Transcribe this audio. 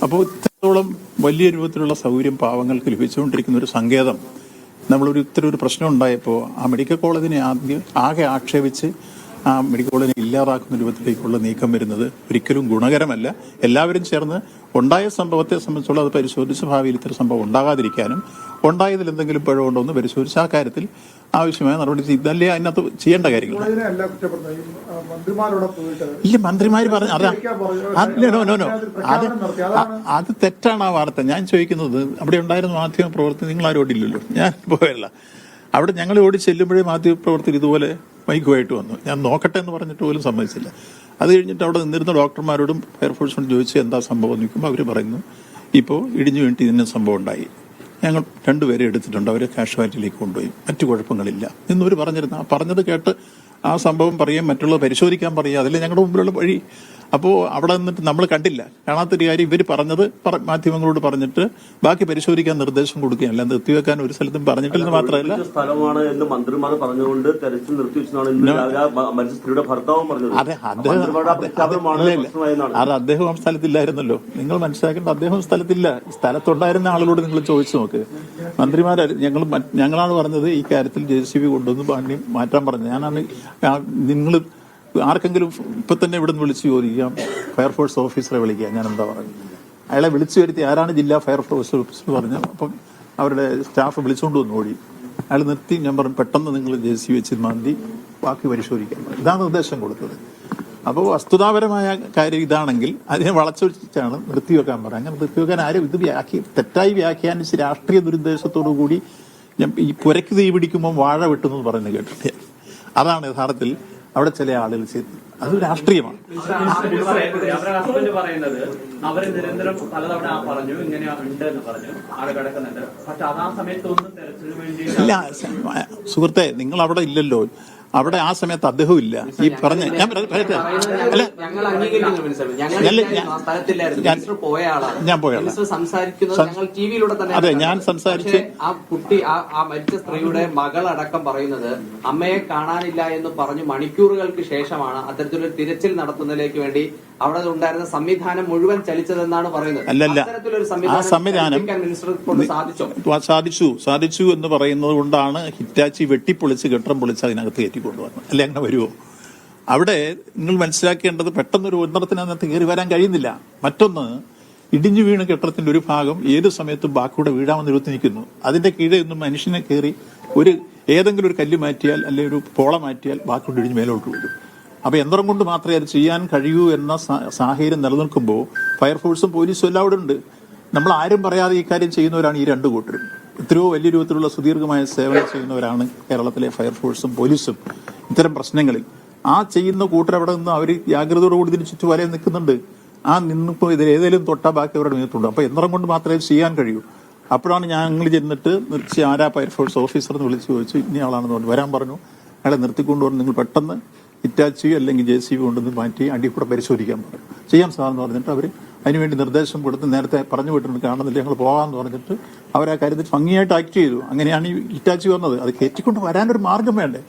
അപ്പോൾ ഇത്രത്തോളം വലിയ രൂപത്തിലുള്ള സൗകര്യം പാവങ്ങൾക്ക് ലഭിച്ചുകൊണ്ടിരിക്കുന്ന ഒരു സങ്കേതം ഇത്തരം ഒരു പ്രശ്നം ഉണ്ടായപ്പോൾ ആ മെഡിക്കൽ കോളേജിനെ ആകെ ആക്ഷേപിച്ച് ആ മെഡിക്കൽ കോളേജിനെ ഇല്ലാതാക്കുന്ന രൂപത്തിലേക്കുള്ള നീക്കം വരുന്നത് ഒരിക്കലും ഗുണകരമല്ല. എല്ലാവരും ചേർന്ന് ഉണ്ടായ സംഭവത്തെ സംബന്ധിച്ചുള്ള അത് പരിശോധിച്ച് ഭാവിയിൽ ഇത്തരം സംഭവം ഉണ്ടാകാതിരിക്കാനും ഉണ്ടായതിൽ എന്തെങ്കിലും പിഴവുണ്ടോ എന്ന് പരിശോധിച്ച് ആ കാര്യത്തിൽ ആവശ്യമായ നടപടി ഇതല്ലേ അതിനകത്ത് ചെയ്യേണ്ട കാര്യങ്ങൾ. ഇല്ല, മന്ത്രിമാർ പറഞ്ഞു അത് തെറ്റാണ് ആ വാർത്ത. ഞാൻ ചോദിക്കുന്നത് അവിടെ ഉണ്ടായിരുന്ന മാധ്യമ പ്രവർത്തകർ നിങ്ങൾ ആരും ഓടില്ലല്ലോ, ഞാൻ പോയല്ല. അവിടെ ഞങ്ങൾ ഓടി ചെല്ലുമ്പോഴേ മാധ്യമ പ്രവർത്തകർ ഇതുപോലെ മൈക്കുമായിട്ട് വന്നു. ഞാൻ നോക്കട്ടെ എന്ന് പറഞ്ഞിട്ട് പോലും സമ്മതിച്ചില്ല. അത് കഴിഞ്ഞിട്ട് അവിടെ നിന്നിരുന്ന ഡോക്ടർമാരോടും ഫയർഫോഴ്സിനോടും ചോദിച്ച് എന്താ സംഭവം നിൽക്കുമ്പോൾ അവർ പറയുന്നു ഇപ്പോൾ ഇടിഞ്ഞു വീണിട്ട് ഇതിന് സംഭവം ഉണ്ടായി, ഞങ്ങൾ 2 പേരെ എടുത്തിട്ടുണ്ട്, അവരെ കാഷ്വാലിറ്റിയിലേക്ക് കൊണ്ടുപോയി, മറ്റു കുഴപ്പങ്ങളില്ല എന്നവർ പറഞ്ഞിരുന്നു. പറഞ്ഞത് കേട്ട് ആ സംഭവം പറയുകയും മറ്റുള്ളത് പരിശോധിക്കാൻ പറയുക, അതല്ലേ ഞങ്ങളുടെ മുമ്പിലുള്ള വഴി. അപ്പോൾ അവിടെ നിന്നിട്ട് നമ്മൾ കണ്ടില്ല, കാണാത്തൊരു കാര്യം ഇവർ പറഞ്ഞത് മാധ്യമങ്ങളോട് പറഞ്ഞിട്ട് ബാക്കി പരിശോധിക്കാൻ നിർദ്ദേശം കൊടുക്കുകയാണ്, അല്ലാതെ നിർത്തിവെക്കാൻ ഒരു സ്ഥലത്തും പറഞ്ഞിട്ടില്ലെന്ന് മാത്രമല്ല സ്ഥലമാണ് എന്ന് മന്ത്രിമാർ പറഞ്ഞുകൊണ്ട് തെരച്ചിൽ അത് അദ്ദേഹം ആ സ്ഥലത്തില്ലായിരുന്നല്ലോ. നിങ്ങൾ മനസ്സിലാക്കേണ്ട അദ്ദേഹം സ്ഥലത്തില്ല. സ്ഥലത്തുണ്ടായിരുന്ന ആളുകളോട് നിങ്ങൾ ചോദിച്ചു നോക്ക്. മന്ത്രിമാർ ഞങ്ങളാണ് പറഞ്ഞത് ഈ കാര്യത്തിൽ JCB കൊണ്ടുവന്ന് മാറ്റാൻ പറഞ്ഞത്. ഞാനാണ് നിങ്ങൾ ആർക്കെങ്കിലും ഇപ്പൊ തന്നെ ഇവിടെ നിന്ന് വിളിച്ച് ചോദിക്കാം, ഫയർഫോഴ്സ് ഓഫീസറെ വിളിക്കുക, ഞാൻ എന്താ പറയുന്നത്. അയാളെ വിളിച്ചു വരുത്തി ആരാണ് ജില്ലാ ഫയർഫോഴ്സ് ഓഫീസർ പറഞ്ഞു. അപ്പം അവരുടെ സ്റ്റാഫ് വിളിച്ചുകൊണ്ട് വന്ന് ഓടി. അയാൾ നിർത്തി. ഞാൻ പറഞ്ഞു പെട്ടെന്ന് നിങ്ങൾ JCB വെച്ച് മാന്തി ബാക്കി പരിശോധിക്കാൻ. ഇതാണ് നിർദ്ദേശം കൊടുത്തത്. അപ്പോൾ വസ്തുതാപരമായ കാര്യം ഇതാണെങ്കിൽ അതിനെ വളച്ചൊടിച്ചാണ് നിർത്തിവെക്കാൻ പറയാം. അങ്ങനെ നിർത്തിവെക്കാൻ ആരും ഇത് തെറ്റായി വ്യാഖ്യാനിച്ച് രാഷ്ട്രീയ ദുരുദ്ദേശത്തോടു കൂടി ഈ പുരയ്ക്ക് തീ പിടിക്കുമ്പോൾ വാഴ വെട്ടുന്നു പറയുന്നത് കേട്ടിട്ട് അതാണ് യഥാർത്ഥത്തിൽ അവിടെ ചില ആളുകൾ ചെയ്തത്. അത് രാഷ്ട്രീയമാണ്. അവര് നിരന്തരം പലതവണ പറഞ്ഞു ഇങ്ങനെ ഉണ്ട് എന്ന് പറഞ്ഞു ആള് കിടക്കുന്നുണ്ട്. പക്ഷെ ആ സമയത്തൊന്നും തെരച്ചിലിന് വേണ്ടി ഇല്ല. സുഹൃത്തെ, നിങ്ങൾ അവിടെ ഇല്ലല്ലോ. അവിടെ ആ സമയത്ത് അദ്ദേഹം ഇല്ല. ഈ പറഞ്ഞ ഞാൻ പറയട്ടെ, അല്ല ഞാൻ പോയാളാ. അതെ, ഞാൻ സംസാരിച്ച് ആ കുട്ടി ആ മരിച്ച സ്ത്രീയുടെ മകളടക്കം പറയുന്നത് അമ്മയെ കാണാനില്ല എന്ന് പറഞ്ഞു മണിക്കൂറുകൾക്ക് ശേഷമാണ് അത്തരത്തിലൊരു തിരച്ചിൽ നടത്തുന്നതിലേക്ക് വേണ്ടി അവിടെ ഉണ്ടായിരുന്ന സംവിധാനം മുഴുവൻ ചലിച്ചതെന്നാണ് പറയുന്നത്. അല്ലല്ല, ആ സംവിധാനം സാധിച്ചു എന്ന് പറയുന്നത് കൊണ്ടാണ് ഹിറ്റാച്ചി വെട്ടിപ്പൊളിച്ച് കെട്ടിടം പൊളിച്ച് അതിനകത്ത് കയറ്റിക്കൊണ്ടുവന്നത്. അല്ലെ, അങ്ങനെ വരുമോ? അവിടെ നിങ്ങൾ മനസ്സിലാക്കേണ്ടത് പെട്ടെന്നൊരു ഉന്നതത്തിനകത്ത് കയറി വരാൻ കഴിയുന്നില്ല. മറ്റൊന്ന്, ഇടിഞ്ഞു വീണ് കെട്ടിടത്തിന്റെ ഒരു ഭാഗം ഏത് സമയത്തും ബാക്കിയുടെ വീഴാമെന്ന് ഇരുത്തി നിൽക്കുന്നു. അതിന്റെ കീഴെ ഒന്നും മനുഷ്യനെ കയറി ഏതെങ്കിലും ഒരു കല്ല് മാറ്റിയാൽ അല്ലെങ്കിൽ ഒരു പോള മാറ്റിയാൽ ബാക്കിയുടെ ഇടിഞ്ഞ് മേലോട്ട് വീഴും. അപ്പൊ യന്ത്രം കൊണ്ട് മാത്രമേ അത് ചെയ്യാൻ കഴിയൂ എന്ന സാഹചര്യം നിലനിൽക്കുമ്പോൾ ഫയർഫോഴ്സും പോലീസും എല്ലാം അവിടെ ഉണ്ട്. നമ്മൾ ആരും പറയാതെ ഈ കാര്യം ചെയ്യുന്നവരാണ് ഈ 2 കൂട്ടരും. എത്രയോ വലിയ രൂപത്തിലുള്ള സുദീർഘമായ സേവനം ചെയ്യുന്നവരാണ് കേരളത്തിലെ ഫയർഫോഴ്സും പോലീസും. ഇത്തരം പ്രശ്നങ്ങളിൽ ആ ചെയ്യുന്ന കൂട്ടരവിടെ നിന്ന് അവർ ജാഗ്രതയോടുകൂടി ഇതിന് ചുറ്റുവലയം നിൽക്കുന്നുണ്ട്. ആ നിന്നിപ്പോൾ ഇതിൽ ഏതെങ്കിലും തൊട്ടാ ബാക്കി അവരുടെ നീത്തുണ്ട്. അപ്പൊ യന്ത്രം കൊണ്ട് മാത്രമേ ചെയ്യാൻ കഴിയൂ. അപ്പോഴാണ് ഞങ്ങൾ ചെന്നിട്ട് നിർത്തി ആരാ ഫയർഫോഴ്സ് ഓഫീസർ എന്ന് വിളിച്ച് ചോദിച്ചു. ഇനി ആളാണെന്ന് പറഞ്ഞു. വരാൻ പറഞ്ഞു. അയാളെ നിർത്തിക്കൊണ്ടുവന്ന് നിങ്ങൾ പെട്ടെന്ന് ഹിറ്റാച്ചി അല്ലെങ്കിൽ JCB കൊണ്ടുവന്ന് മാറ്റി അടിക്കൂടെ പരിശോധിക്കാൻ പറഞ്ഞു. ചെയ്യാം സാർ എന്ന് പറഞ്ഞിട്ട് അവർ അതിനുവേണ്ടി നിർദ്ദേശം കൊടുത്ത് നേരത്തെ പറഞ്ഞു വിട്ടിട്ടുണ്ട്, കാണുന്നില്ല, ഞങ്ങൾ പോകാമെന്ന് പറഞ്ഞിട്ട് അവർ ആ കാര്യത്തിൽ ഭംഗിയായിട്ട് ആക്ട് ചെയ്തു. അങ്ങനെയാണ് ഈ ഹിറ്റാച്ചി വന്നത്. അത് കയറ്റിക്കൊണ്ട് വരാനൊരു മാർഗം വേണ്ടേ?